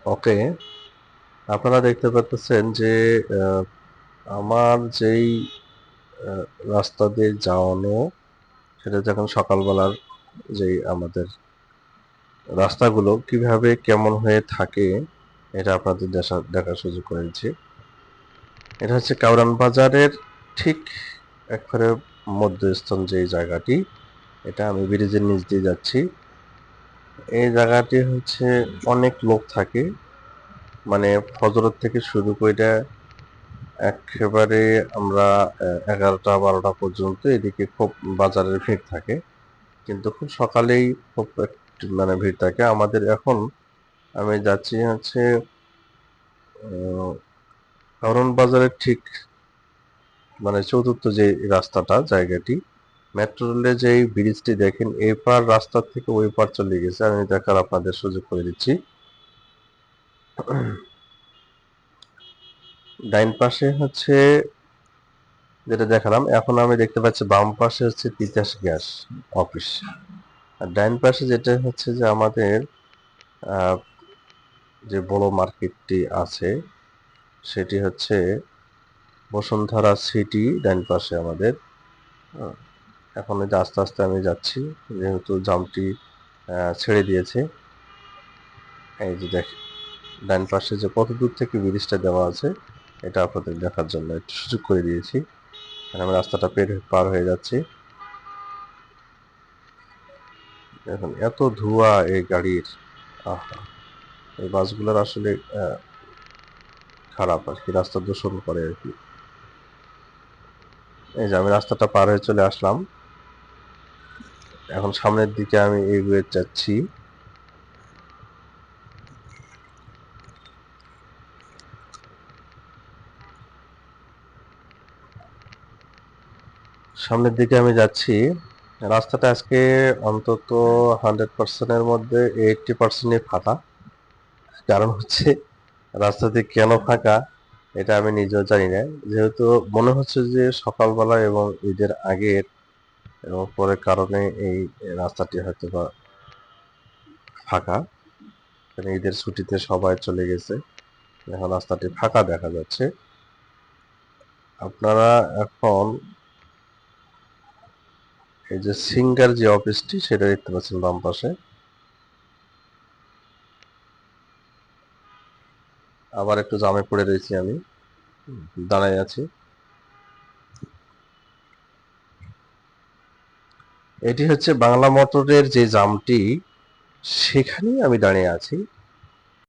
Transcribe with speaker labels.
Speaker 1: ওকে, আপনারা দেখতে পাচ্ছেন যে আহ, আমার যেই আহ, রাস্তা দিয়ে যাওয়ানো, সেটা যখন সকালবেলার যেই আমাদের রাস্তাগুলো কিভাবে কেমন হয়ে থাকে, এটা আপনাদের দেখার সুযোগ করে দিচ্ছি। এটা হচ্ছে কাউরান বাজারের ঠিক একবারে মধ্যস্থান যে জায়গাটি, এটা আমি ব্রিজের নিচ দিয়ে যাচ্ছি। এই জায়গাটি হচ্ছে অনেক লোক থাকে, মানে ফজরের থেকে শুরু করে একেবারে আমরা 11টা 12টা পর্যন্ত এদিকে খুব বাজারের ভিড় থাকে। কিন্তু খুব সকালেই খুব মানে ভিড় থাকে। আমাদের এখন আমি যাচ্ছি হচ্ছে কারণ বাজারের ঠিক মানে চতুর্থ যে রাস্তাটা জায়গাটি, মেট্রো রেলের যে ব্রিজটি দেখেন, এই পার রাস্তা থেকে ওই পার চলে গেছে। আমি দেখার আপনাদের সুযোগ করে দিচ্ছি। ডাইন পাশে হচ্ছে যেটা দেখালাম, এখন আমি দেখতে পাচ্ছি বাম পাশে হচ্ছে তিতাস গ্যাস অফিস। আর ডাইন পাশে যেটা হচ্ছে যে আমাদের আহ, যে বড় মার্কেটটি আছে, সেটি হচ্ছে বসুন্ধরা সিটি। ডাইন পাশে আমাদের এখন এই যে আস্তে আস্তে আমি যাচ্ছি, যেহেতু জামটি ছেড়ে দিয়েছে। এই যে দেখ, ডান পাশে যে কত দূর থেকে ব্রিজটা দেওয়া আছে, এটা আপনাদের দেখার জন্য একটু সুযোগ করে দিয়েছি। আর আমি রাস্তাটা পার হয়ে যাচ্ছি। এখন এত ধোঁয়া এই গাড়ির, আহা, এই বাসগুলোর আসলে খারাপ আর কি, রাস্তা দূষণ করে আর কি। এই যে আমি রাস্তাটা পার হয়ে চলে আসলাম, এখন সামনের দিকে আমি এগিয়ে যাচ্ছি। সামনের দিকে আমি যাচ্ছি। রাস্তাটা আজকে অন্তত 100%-এর মধ্যে 80%ই ফাঁকা। কারণ হচ্ছে রাস্তাটি কেন ফাঁকা, এটা আমি নিজেও জানি না। যেহেতু মনে হচ্ছে যে সকালবেলা এবং ঈদের আগের এবং পরের কারণে এই রাস্তাটি হয়তো বা ফাঁকা। কারণ ঈদের ছুটিতে সবাই চলে গেছে, এখন রাস্তাটি ফাঁকা দেখা যাচ্ছে। আপনারা এখন এই যে সিঙ্গার যে অফিসটি, সেটা দেখতে পাচ্ছেন বাম পাশে। আবার একটু জামে পড়ে রয়েছি আমি, দাঁড়াই আছি। এটি হচ্ছে বাংলা মোটরের যে জামটি, সেখানেই আমি দাঁড়িয়ে আছি।